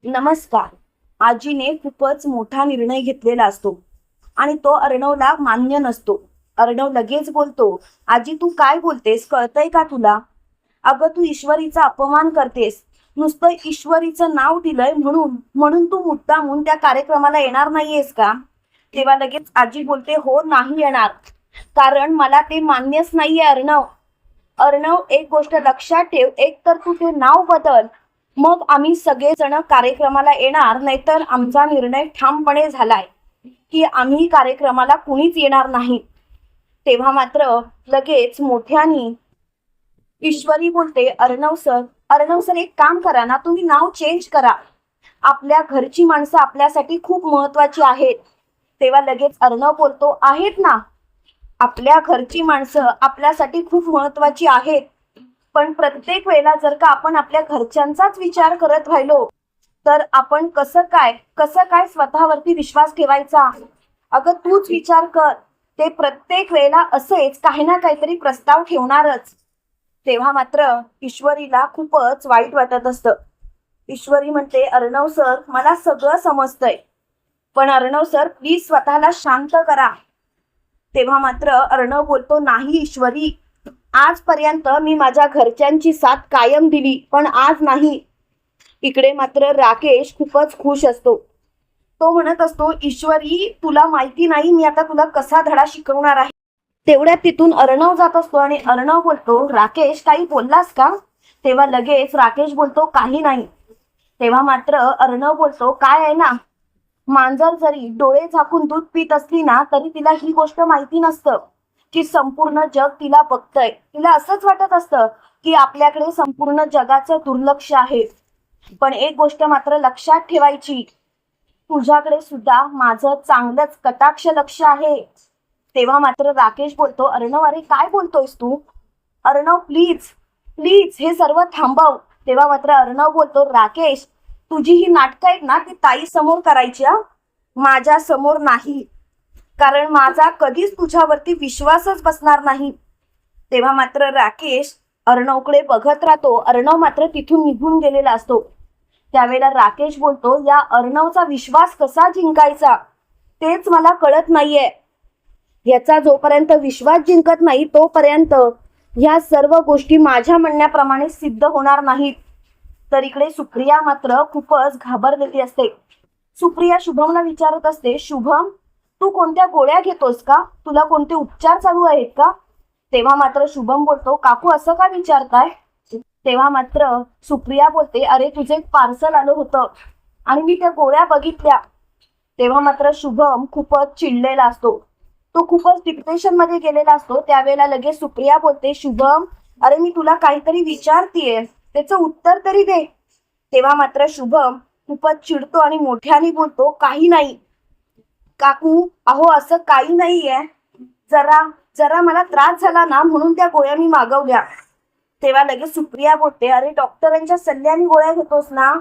नमस्कार. आजीने खूपच मोठा निर्णय घेतलेला असतो आणि तो अर्णवला मान्य नसतो. अर्णव लगेच बोलतो, आजी तू काय बोलतेस, कळतंय का तुला? अगं तू ईश्वरीचा अपमान करतेस. नुसतं ईश्वरीचं नाव दिलंय म्हणून म्हणून तू मुद्दामून त्या कार्यक्रमाला येणार नाहीयेस का? तेव्हा लगेच आजी बोलते, हो नाही येणार, कारण मला ते मान्यच नाहीये अर्णव. अर्णव, एक गोष्ट लक्षात ठेव, एक तर तू ते नाव बदल, मग आम्ही सगळेजण कार्यक्रमाला येणार, नाहीतर आमचा निर्णय ठामपणे झालाय की आम्ही कार्यक्रमाला कुणीच येणार नाही. तेव्हा मात्र लगेच मोठ्यानी ईश्वरी बोलते, अर्णव सर एक काम करा ना, तुम्ही नाव चेंज करा. आपल्या घरची माणसं आपल्यासाठी खूप महत्वाची आहेत. तेव्हा लगेच अर्णव बोलतो, आहेत ना, आपल्या घरची माणसं आपल्यासाठी खूप महत्वाची आहेत, पण प्रत्येक वेळेला जर का आपण आपल्या घरच्यांचाच विचार करत राहिलो तर आपण कसं काय स्वतःवरती विश्वास ठेवायचा? अगं तूच विचार कर, ते प्रत्येक वेळेला असेच काही ना काहीतरी प्रस्ताव ठेवणारच. तेव्हा मात्र ईश्वरीला खूपच वाईट वाटत असतं. ईश्वरी म्हणते, अर्णव सर मला सगळं समजतंय, पण अर्णव सर प्लीज स्वतःला शांत करा. तेव्हा मात्र अर्णव बोलतो, नाही ईश्वरी, आजपर्यंत मी माझ्या घरच्यांची साथ कायम दिली, पण आज नाही. इकडे मात्र राकेश खूपच खुश असतो. तो म्हणत असतो, ईश्वरी तुला माहिती नाही मी आता तुला कसा धडा शिकवणार आहे. तेवढ्यात तिथून अर्णव जात असतो आणि अर्णव बोलतो, राकेश काही बोललास का? तेव्हा लगेच राकेश बोलतो, काही नाही. तेव्हा मात्र अर्णव बोलतो, काय आहे ना, मांजर जरी डोळे झाकून दूध पित असली ना तरी तिला ही गोष्ट माहिती नसतं की संपूर्ण जग तिला बघतंय. तिला असंच वाटत असतं की आपल्याकडे संपूर्ण जगाचं दुर्लक्ष आहे. पण एक गोष्ट मात्र लक्षात ठेवायची, तुझ्याकडे सुद्धा माझं चांगलंच कटाक्ष लक्ष आहे. तेव्हा मात्र राकेश बोलतो, अर्णव अरे काय बोलतोयस तू? अर्णव प्लीज प्लीज हे सर्व थांबव. तेव्हा मात्र अर्णव बोलतो, राकेश तुझी ही नाटकं आहेत ना ती ताई समोर करायची, माझ्या समोर नाही, कारण माझा कधीच तुझ्यावरती विश्वासच बसणार नाही. तेव्हा मात्र राकेश अर्णवकडे बघत राहतो. अर्णव मात्र तिथून निघून गेलेला असतो. त्यावेळेला राकेश बोलतो, या अर्णवचा विश्वास कसा जिंकायचा तेच मला कळत नाहीये. याचा जोपर्यंत विश्वास जिंकत नाही तोपर्यंत ह्या सर्व गोष्टी माझ्या म्हणण्याप्रमाणे सिद्ध होणार नाहीत. तर इकडे सुप्रिया मात्र खूपच घाबरलेली असते. सुप्रिया शुभमला विचारत असते, शुभम तू कोणत्या गोळ्या घेतोस का? तुला कोणते उपचार चालू आहेत का? तेव्हा मात्र शुभम बोलतो, काकू असं का विचारताय? तेव्हा मात्र सुप्रिया बोलते, अरे तुझे एक पार्सल आलं होतं आणि मी त्या गोळ्या बघितल्या. तेव्हा मात्र शुभम खूपच चिडलेला असतो. तो खूपच डिप्रेशन मध्ये गेलेला असतो. त्यावेळेला लगेच सुप्रिया बोलते, शुभम अरे मी तुला काहीतरी विचारतीये, त्याचं उत्तर तरी दे. तेव्हा मात्र शुभम खूपच चिडतो आणि मोठ्याने बोलतो, काही नाही काकू, अहो असं काही नाहीये, जरा जरा मला त्रास झाला ना म्हणून त्या गोळ्या मी मागवल्या. तेव्हा लगेच सुप्रिया बोलते, अरे डॉक्टरांच्या सल्ल्याने गोळ्या घेतोस ना,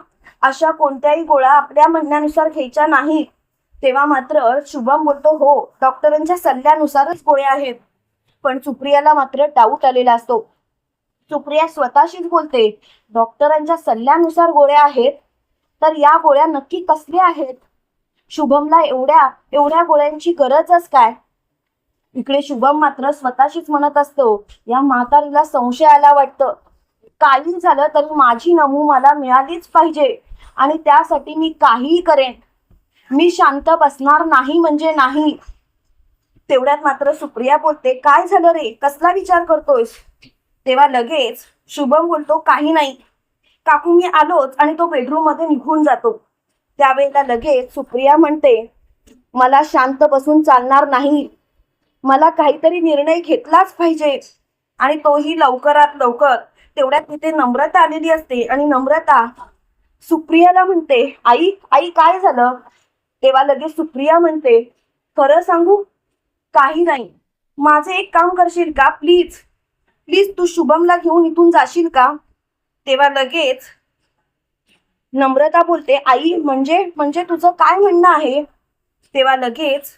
अशा कोणत्याही गोळ्या आपल्या म्हणण्यानुसार घ्यायच्या नाहीत. तेव्हा मात्र शुभम बोलतो, हो डॉक्टरांच्या सल्ल्यानुसारच गोळ्या आहेत. पण सुप्रियाला मात्र डाऊट आलेला असतो. सुप्रिया स्वतःशीच बोलते, डॉक्टरांच्या सल्ल्यानुसार गोळ्या आहेत, तर या गोळ्या नक्की कसल्या आहेत? शुभमला एवढ्या एवढ्या गोळ्यांची गरजच काय? इकडे शुभम मात्र स्वतःशीच म्हणत असतो, या म्हातारीला संशय आला वाटतं. काही झालं तरी माझी नमू मला मिळालीच पाहिजे आणि त्यासाठी मी काहीही करेन. मी शांत बसणार नाही म्हणजे नाही. तेवढ्यात मात्र सुप्रिया बोलते, काय झालं रे, कसला विचार करतोयस? तेव्हा लगेच शुभम बोलतो, काही नाही काकू, मी आलोच, आणि तो बेडरूम मध्ये निघून जातो. त्यावेळेला लगेच सुप्रिया म्हणते, मला शांत बसून चालणार नाही, मला काहीतरी निर्णय घेतलाच पाहिजे, आणि तोही लवकरात लवकर. तेवढ्यात तिथे नम्रता आलेली असते आणि नम्रता सुप्रियाला म्हणते, आई आई काय झालं? तेव्हा लगेच सुप्रिया म्हणते, खरं सांगू, काही नाही, माझे एक काम करशील का प्लीज? प्लीज तू शुभमला घेऊन इथून जाशील का? तेव्हा लगेच नम्रता बोलते, आई म्हणजे म्हणजे तुझं काय म्हणणं आहे? तेव्हा लगेच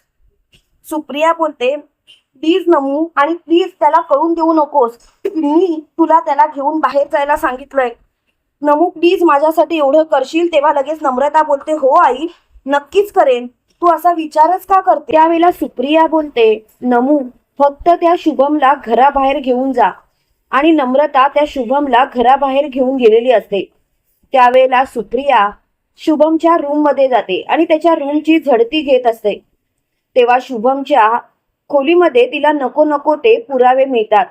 सुप्रिया बोलते, प्लीज नमू, आणि प्लीज त्याला कळून देऊ नकोस, मी तुला त्याला घेऊन बाहेर जायला सांगितलंय. नमू प्लीज माझ्यासाठी एवढं करशील? तेव्हा लगेच नम्रता बोलते हो आई, नक्कीच करेन. तू असा विचारच का करते? त्यावेळेला सुप्रिया बोलते नमू फक्त त्या शुभमला घराबाहेर घेऊन जा. आणि नम्रता त्या शुभमला घराबाहेर घेऊन गेलेली असते. त्यावेळेला सुप्रिया शुभमच्या रूम मध्ये जाते आणि त्याच्या रूमची झडती घेत असते. तेव्हा शुभमच्या खोलीमध्ये तिला नको नको ते पुरावे मिळतात.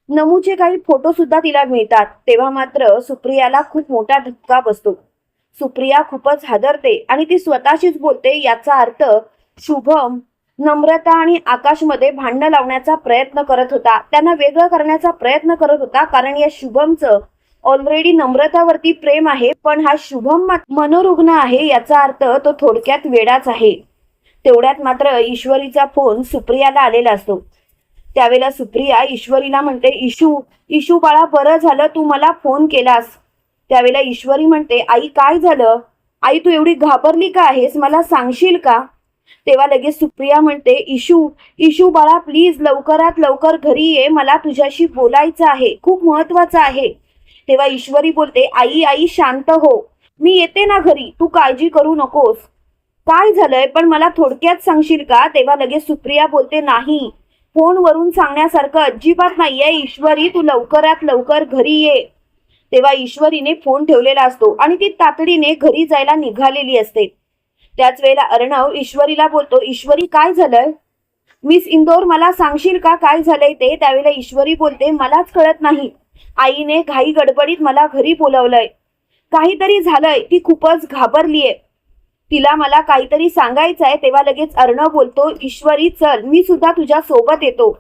नमूचे काही फोटो सुद्धा तिला मिळतात. तेव्हा मात्र सुप्रियाला खूप मोठा धक्का बसतो. सुप्रिया खूपच हादरते आणि ती स्वतःशीच बोलते याचा अर्थ शुभम नम्रता आणि आकाशमध्ये भांडण लावण्याचा प्रयत्न करत होता, त्यांना वेगळं करण्याचा प्रयत्न करत होता. कारण या शुभमचं ऑलरेडी नम्रतावरती प्रेम आहे, पण हा शुभम मनोरुग्ण आहे, याचा अर्थ तो थोडक्यात वेडाच आहे. तेवढ्यात मात्र ईश्वरीचा फोन सुप्रियाला आलेला असतो. त्यावेळेला सुप्रिया ईश्वरीला म्हणते इशू बाळा, बरं झालं तू मला फोन केलास. त्यावेळेला ईश्वरी म्हणते आई काय झालं? आई तू एवढी घाबरली का आहेस, मला सांगशील का? तेव्हा लगेच सुप्रिया म्हणते इशू बाळा प्लीज लवकरात लवकर घरी ये, मला तुझ्याशी बोलायचं आहे, खूप महत्वाचं आहे. तेव्हा ईश्वरी बोलते आई शांत हो, मी येते ना घरी, तू काळजी करू नकोस. काय झालंय पण मला थोडक्यात सांगशील का? तेव्हा लगेच सुप्रिया बोलते नाही, फोनवरून सांगण्यासारखं अजिबात नाहीये ईश्वरी, तू लवकरात लवकर घरी ये. तेव्हा ईश्वरीने फोन ठेवलेला असतो आणि ती तातडीने घरी जायला निघालेली असते. त्याच वेळेला अर्णव ईश्वरीला बोलतो ईश्वरी काय झालंय? मिस इंदोर मला सांगशील का काय झालंय ते? त्यावेळेला ईश्वरी बोलते मलाच कळत नाही, आईने घाई गडबडीत मला घरी बोलवलंय, काहीतरी झालंय, ती खूपच घाबरलीये, तिला मला काहीतरी सांगायचं आहे. तेव्हा लगेच अर्णव बोलतो ईश्वरी चल, मी सुद्धा तुझ्या सोबत येतो.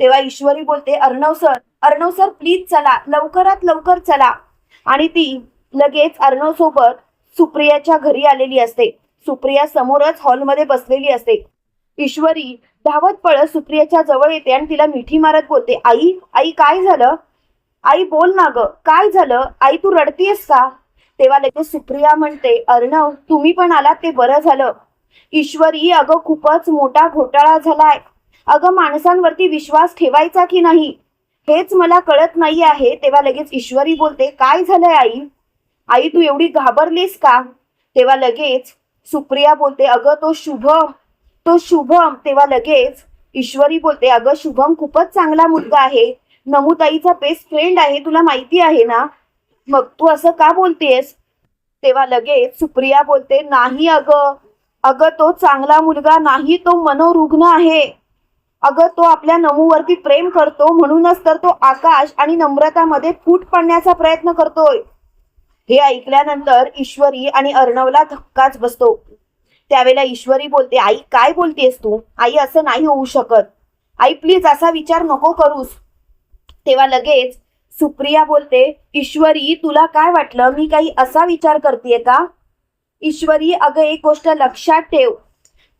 तेव्हा ईश्वरी बोलते अर्णव सर प्लीज चला, लवकरात लवकर चला. आणि ती लगेच अर्णव सोबत सुप्रियाच्या घरी आलेली असते. सुप्रिया समोरच हॉलमध्ये बसलेली असते. ईश्वरी धावत पळत सुप्रियाच्या जवळ येते आणि तिला मिठी मारत बोलते आई काय झालं? आई बोल ना ग, काय झालं? आई तू रडतीयस का? तेव्हा लगेच सुप्रिया म्हणते अर्णव तुम्ही पण आलात ते बरं झालं. ईश्वरी अगं खूपच मोठा घोटाळा झालाय, अगं माणसांवरती विश्वास ठेवायचा की नाही हेच मला कळत नाही आहे. तेव्हा लगेच ईश्वरी बोलते काय झालंय आई तू एवढी घाबरलीस का? तेव्हा लगेच सुप्रिया बोलते अगं तो शुभम. तेव्हा लगेच ईश्वरी बोलते अगं शुभम खूपच चांगला मुलगा आहे, नमुताईचा बेस्ट फ्रेंड आहे, तुला माहिती आहे ना, मग तू असं का बोलतेस? तेव्हा लगेच सुप्रिया बोलते नाही अगं तो चांगला मुलगा नाही, तो मनोरुग्ण आहे. अगं तो आपल्या नमूवरती प्रेम करतो, म्हणूनच तर तो आकाश आणि नम्रतामध्ये फूट पडण्याचा प्रयत्न करतोय. हे ऐकल्यानंतर ईश्वरी आणि अर्णवला धक्काच बसतो. त्यावेळेला ईश्वरी बोलते आई काय बोलतेस तू? आई असं नाही होऊ शकत, आई प्लीज असा विचार नको करूस. तेव्हा लगेच सुप्रिया बोलते ईश्वरी तुला काय वाटलं मी काही असा विचार करतेय का? ईश्वरी अगं एक गोष्ट लक्षात ठेव,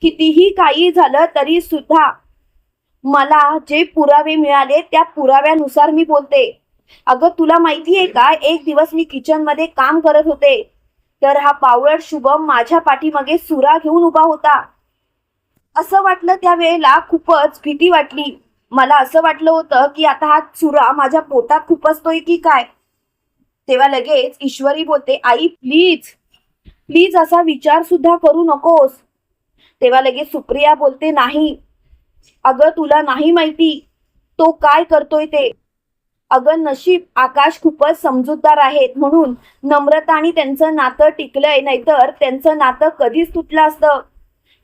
कितीही काही झालं तरी सुद्धा मला जे पुरावे मिळाले त्या पुराव्यानुसार मी बोलते. अगं तुला माहितीये का, एक दिवस मी किचन मध्ये काम करत होते, तर हा पावळट शुभम माझ्या पाठीमागे सुरा घेऊन उभा होता. असं वाटलं त्यावेळेला, खूपच भीती वाटली मला. असं वाटलं होतं की आता हा सुरा माझ्या पोटात खुपसतोय की काय. तेव्हा लगेच ईश्वरी बोलते आई प्लीज असा विचार सुद्धा करू नकोस. तेव्हा लगेच सुप्रिया बोलते नाही अगं तुला नाही माहिती तो काय करतोय ते. अगं नशीब आकाश खूपच समजूतदार आहेत म्हणून नम्रता आणि त्यांचं नातं टिकलंय, नाहीतर त्यांचं नातं कधीच तुटलं असतं.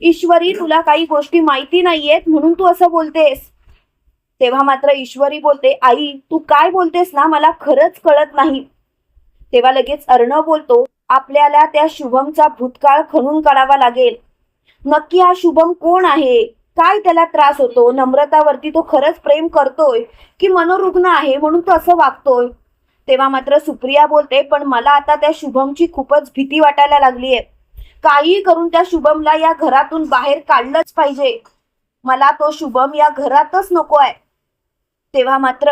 ईश्वरी तुला काही गोष्टी माहिती नाहीयेत म्हणून तू असं बोलतेस. तेव्हा मात्र ईश्वरी बोलते आई तू काय बोलतेस ना, मला खरंच कळत नाही. तेव्हा लगेच अर्णव बोलतो आपल्याला त्या शुभमचा भूतकाळ खणून काढावा लागेल. नक्की हा शुभम कोण आहे, काय त्याला त्रास होतो, नम्रतावरती तो खरंच प्रेम करतोय की मनोरुग्ण आहे म्हणून तो असं वागतोय. तेव्हा मात्र सुप्रिया बोलते पण मला आता त्या शुभमची खूपच भीती वाटायला लागलीये, काही करून त्या शुभमला या घरातून बाहेर काढलंच पाहिजे, मला तो शुभम या घरातच नकोय. तेव्हा मात्र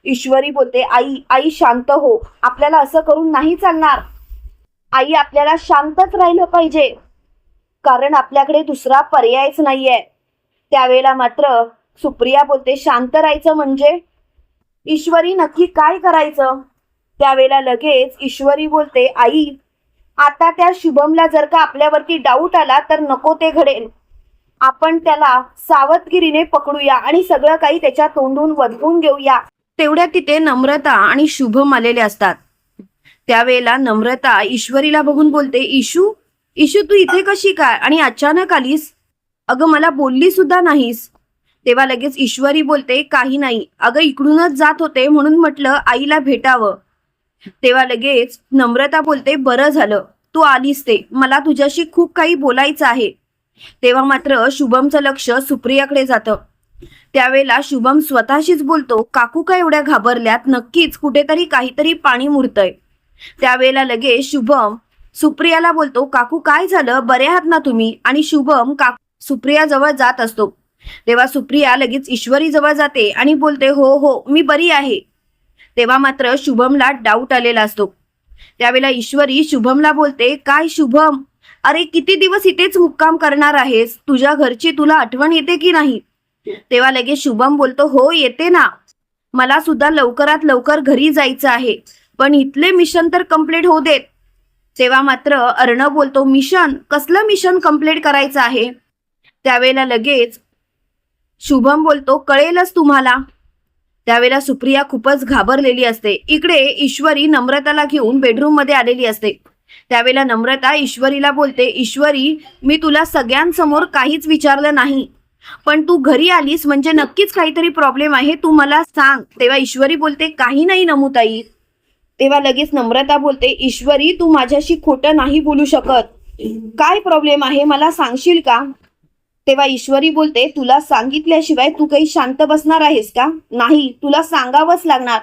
ईश्वरी बोलते आई शांत हो, आपल्याला असं करून नाही चालणार. आई आपल्याला शांतच राहिलं पाहिजे, कारण आपल्याकडे दुसरा पर्यायच नाहीये. त्यावेळेला मात्र सुप्रिया बोलते शांत राहायचं म्हणजे? ईश्वरी नक्की काय करायचं? त्यावेळेला लगेच ईश्वरी बोलते, आई आता त्या शुभमला जर का आपल्यावरती डाऊट आला तर नको ते घडेल. आपण त्याला सावधगिरीने पकडूया आणि सगळं काही त्याच्या तोंडून वदवून घेऊया. तेवढ्या तिथे नम्रता आणि शुभम आलेले असतात. त्यावेळेला नम्रता ईश्वरीला बघून बोलते, इशू इशू तू इथे कशी काय आणि अचानक आलीस? अगं मला बोलली सुद्धा नाहीस. तेव्हा लगेच ईश्वरी बोलते, काही नाही अगं, इकडूनच जात होते म्हणून म्हटलं आईला भेटावं. तेव्हा लगेच नम्रता बोलते, बरं झालं तू आलीस, ते मला तुझ्याशी खूप काही बोलायचं आहे. तेव्हा मात्र शुभमचं लक्ष सुप्रियाकडे जातं. त्यावेळेला शुभम स्वतःशीच बोलतो, काकू काय एवढ्या घाबरल्यात? नक्कीच कुठेतरी काहीतरी पाणी मुरतंय. त्यावेळेला लगेच शुभम सुप्रियाला बोलतो, काकू काय झालं, बरे आहात ना तुम्ही? आणि शुभम सुप्रिया जवळ जात असतो. तेव्हा सुप्रिया लगेच ईश्वरी जवळ जाते आणि बोलते, हो हो मी बरी आहे. तेव्हा मात्र शुभमला डाऊट आलेला असतो. त्यावेळेला ईश्वरी शुभमला बोलते, काय शुभम, अरे किती दिवस इथेच मुक्काम करणार आहेस? तुझ्या घरची तुला आठवण येते की नाही? तेव्हा लगेच शुभम बोलतो, हो येते ना, मला सुद्धा लवकरात लवकर घरी जायचं आहे, पण इथले मिशन तर कम्प्लीट होऊ देत. तेव्हा मात्र अर्णव बोलतो, मिशन? कसलं मिशन कम्प्लीट करायचं आहे? त्यावेळेला लगेच शुभम बोलतो, कळेलच तुम्हाला. त्यावेळेला सुप्रिया खूपच घाबरलेली असते. इकडे ईश्वरी नम्रताला घेऊन बेडरूम मध्ये आलेली असते. त्यावेळेला नम्रता ईश्वरीला बोलते, ईश्वरी मी तुला सगळ्यांसमोर काहीच विचारलं नाही, पण तू घरी आलीस म्हणजे नक्कीच काहीतरी प्रॉब्लेम आहे, तू मला सांग. तेव्हा ईश्वरी बोलते, काही नाही नमुताई. तेव्हा लगेच नम्रता बोलते, ईश्वरी तू माझ्याशी खोटं नाही बोलू शकत, काय प्रॉब्लेम आहे मला सांगशील का? तेव्हा ईश्वरी बोलते, तुला सांगितल्याशिवाय तू काही शांत बसणार आहेस का? नाही, तुला सांगावंच लागणार.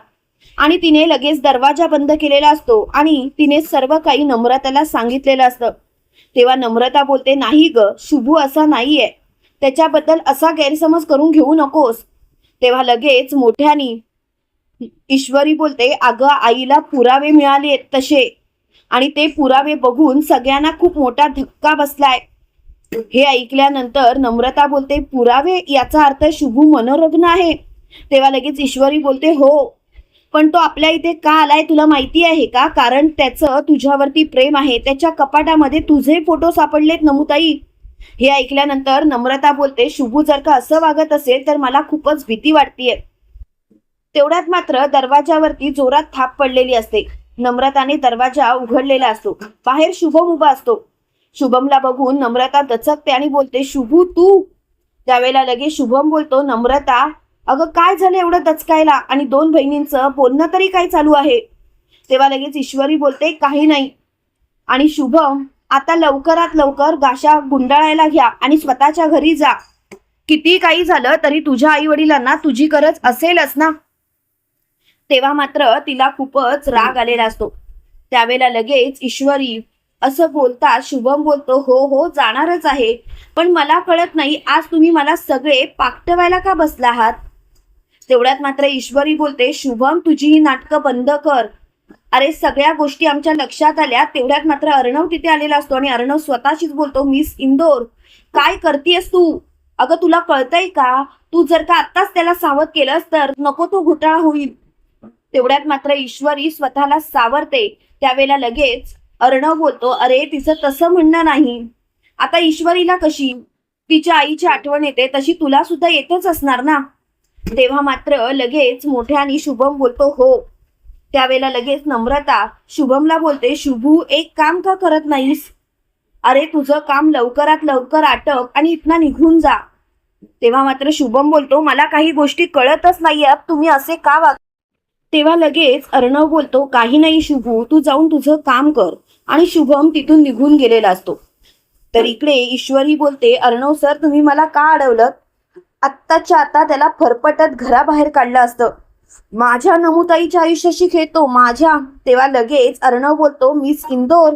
आणि तिने लगेच दरवाजा बंद केलेला असतो आणि तिने सर्व काही नम्रताला सांगितलेलं असतं. तेव्हा नम्रता बोलते, नाही ग शुभू असा नाहीये, त्याच्याबद्दल असा गैरसमज करून घेऊ नकोस. तेव्हा लगेच मोठ्यानी ईश्वरी बोलते, अगं आईला पुरावे मिळाले तसे, आणि ते पुरावे बघून सगळ्यांना खूप मोठा धक्का बसलाय. हे ऐकल्यानंतर नम्रता बोलते, पुरावे याचा अर्थ शुभू मनोरुग्ण आहे. तेव्हा लगेच ईश्वरी बोलते, हो पण तो आपल्या इथे का आलाय तुला माहिती आहे का? कारण त्याचं तुझ्यावरती प्रेम आहे, त्याच्या कपाटामध्ये तुझे फोटो सापडलेत नमुताई. हे ऐकल्यानंतर नम्रता बोलते, शुभू जर का असं वागत असेल तर मला खूपच भीती वाटतेय. तेवढ्यात मात्र दरवाजावरती जोरात थाप पडलेली असते. नम्रताने दरवाजा उघडलेला असतो. बाहेर शुभम उभा असतो. शुभमला बघून नम्रता दचकते आणि बोलते, शुभू तू? त्यावेळेला लगेच शुभम बोलतो, नम्रता अगं काय झालं एवढं दचकायला, आणि दोन बहिणींचं बोलणं तरी काय चालू आहे? तेव्हा लगेच ईश्वरी बोलते, काही नाही. आणि शुभम आता लवकरात लवकर गाशा गुंडाळायला घ्या आणि स्वतःच्या घरी जा. किती काही झालं तरी तुझ्या आई वडिलांना तुझी गरज असेलच ना. तेव्हा मात्र तिला खूपच राग आलेला असतो. त्यावेळेला लगेच ईश्वरी असं बोलता शुभम बोलतो, हो हो जाणारच आहे, पण मला कळत नाही आज तुम्ही मला सगळे पाकटवायला का बसला आहात? तेवढ्यात मात्र ईश्वरी बोलते, शुभम तुझी ही नाटकं बंद कर. अरे सगळ्या गोष्टी आमच्या लक्षात आल्या. तेवढ्यात मात्र अर्णव तिथे आलेला असतो आणि अर्णव स्वतःशीच बोलतो, मिस इंदोर काय करतेस तू? अगं तुला कळतंय का? तू जर का आत्ताच त्याला सावध केलंस तर नको तो घोटाळा होईल. तेवढ्यात मात्र ईश्वरी स्वतःला सावरते. त्यावेळेला लगेच अर्णव बोलतो, अरे तिचं तसं म्हणणं नाही. आता ईश्वरीला कशी तिच्या आईची आठवण येते तशी तुला सुद्धा येतच असणार ना. तेव्हा मात्र लगेच मोठ्याने शुभम बोलतो, हो. त्यावेळेला लगेच नम्रता शुभमला बोलते, शुभू एक काम का करत नाहीस? अरे तुझं काम लवकरात लवकर आटप आणि इथनं निघून जा. तेव्हा मात्र शुभम बोलतो, मला काही गोष्टी कळतच नाहीये, तुम्ही असे का वाग? तेव्हा लगेच अर्णव बोलतो, काही नाही शुभू, तू जाऊन तुझं काम कर. आणि शुभम तिथून निघून गेलेला असतो. तर इकडे ईश्वरी बोलते, अर्णव सर तुम्ही मला का अडवलं? आत्ताच्या आता त्याला फरफटत घराबाहेर काढलं असतं. माझ्या नमुताईच्या आयुष्याशी खेळतो माझ्या. तेव्हा लगेच अर्णव बोलतो, मिस इंदोर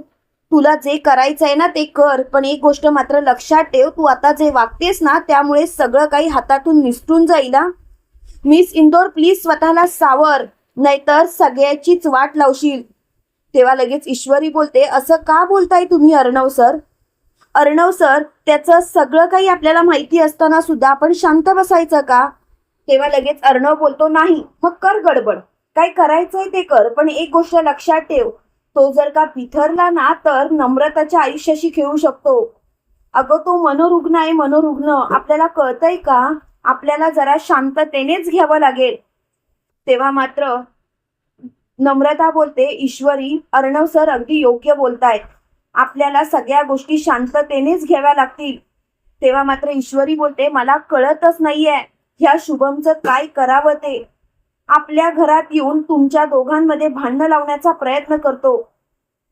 तुला जे करायचंय ना ते कर, पण एक गोष्ट मात्र लक्षात ठेव, तू आता जे वागतेस ना त्यामुळे सगळं काही हातातून निसटून जाईल. मिस इंदोर प्लीज स्वतःला सावर, नाहीतर सगळ्याचीच वाट लावशील. तेव्हा लगेच ईश्वरी बोलते, असं का बोलताय तुम्ही अर्णव सर? अर्णव सर त्याचं सगळं काही आपल्याला माहिती असताना सुद्धा आपण शांत बसायचं का? तेव्हा लगेच अर्णव बोलतो, नाही मग कर गडबड. काय करायचंय ते कर, पण एक गोष्ट लक्षात ठेव, तो जर का बिथरला ना तर नम्रताच्या आयुष्याशी खेळू शकतो. अगं तो मनोरुग्ण आहे, मनोरुग्ण. आपल्याला कळतंय का? आपल्याला जरा शांततेनेच घ्यावं लागेल. तेव्हा मात्र नम्रता बोलते, ईश्वरी, अर्णव सर अगदी योग्य बोलतायत. आपल्याला सगळ्या गोष्टी शांततेनेच घ्याव्या लागतील. तेव्हा मात्र ईश्वरी बोलते, मला कळतच नाहीये ह्या शुभमचं काय करावं ते. आपल्या घरात येऊन तुमच्या दोघांमध्ये भांडणं लावण्याचा प्रयत्न करतो.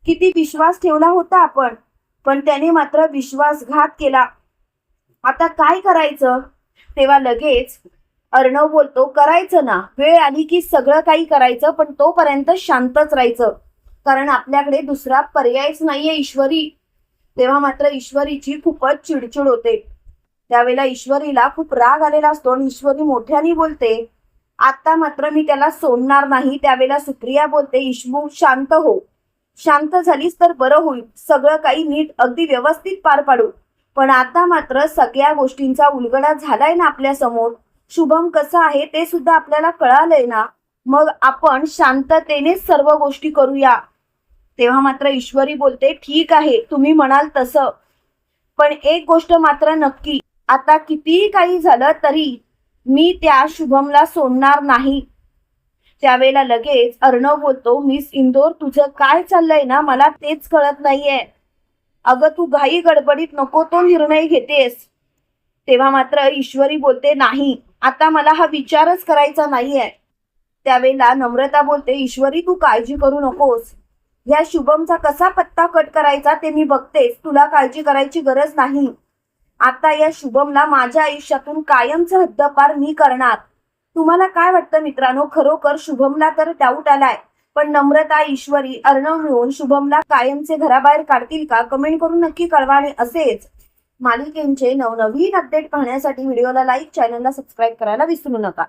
किती विश्वास ठेवला होता आपण, पण त्याने मात्र विश्वासघात केला. आता काय करायचं? तेव्हा लगेच अर्णव बोलतो, करायचं ना, वेळ आली की सगळं काही करायचं, पण तोपर्यंत शांतच राहायचं, कारण आपल्याकडे दुसरा पर्यायच नाहीये ईश्वरी. तेव्हा मात्र ईश्वरीची खूपच चिडचिड होते. त्यावेळेला ईश्वरीला खूप राग आलेला असतो आणि ईश्वरी मोठ्याने बोलते, आता मात्र मी त्याला सोडणार नाही. त्यावेळेला सुप्रिया बोलते, ईशमू शांत हो, शांत झालीस तर बरं होईल, सगळं काही नीट अगदी व्यवस्थित पार पाडू. पण आता मात्र सगळ्या गोष्टींचा उलगडा झालाय ना आपल्या समोर. शुभम कसं आहे ते सुद्धा आपल्याला कळालंय ना, मग आपण शांततेनेच सर्व गोष्टी करूया. तेव्हा मात्र ईश्वरी बोलते, ठीक आहे तुम्ही म्हणाल तसं, पण एक गोष्ट मात्र नक्की, आता कितीही काही झालं तरी मी त्या शुभमला सोडणार नाही. त्यावेळेला लगेच अर्णव बोलतो, मिस इंदोर, तुझं काय चाललंय ना मला तेच कळत नाहीये. अगं तू घाई गडबडीत नको तो निर्णय घेतेस. तेव्हा मात्र ईश्वरी बोलते, नाही, आता मला हा विचारच करायचा नाहीये. त्यावेळेला नम्रता बोलते, ईश्वरी तू काळजी करू नकोस, या शुभमचा कसा पत्ता कट करायचा ते मी बघतेस, तुला काळजी करायची गरज नाही. आता या शुभमला माझ्या आयुष्यातून कायमचं हद्दपार मी करणार. तुम्हाला काय वाटतं मित्रांनो? खरोखर शुभमला तर डाऊट आलाय, पण नम्रता, ईश्वरी, अर्णव मिळून शुभमला कायमचे घराबाहेर काढतील का? कमेंट करून नक्की कळवा. आणि असेच मालिकेंचे नवनवीन अपडेट पाहण्यासाठी व्हिडिओला लाईक, चॅनलला सबस्क्राईब करायला विसरू नका.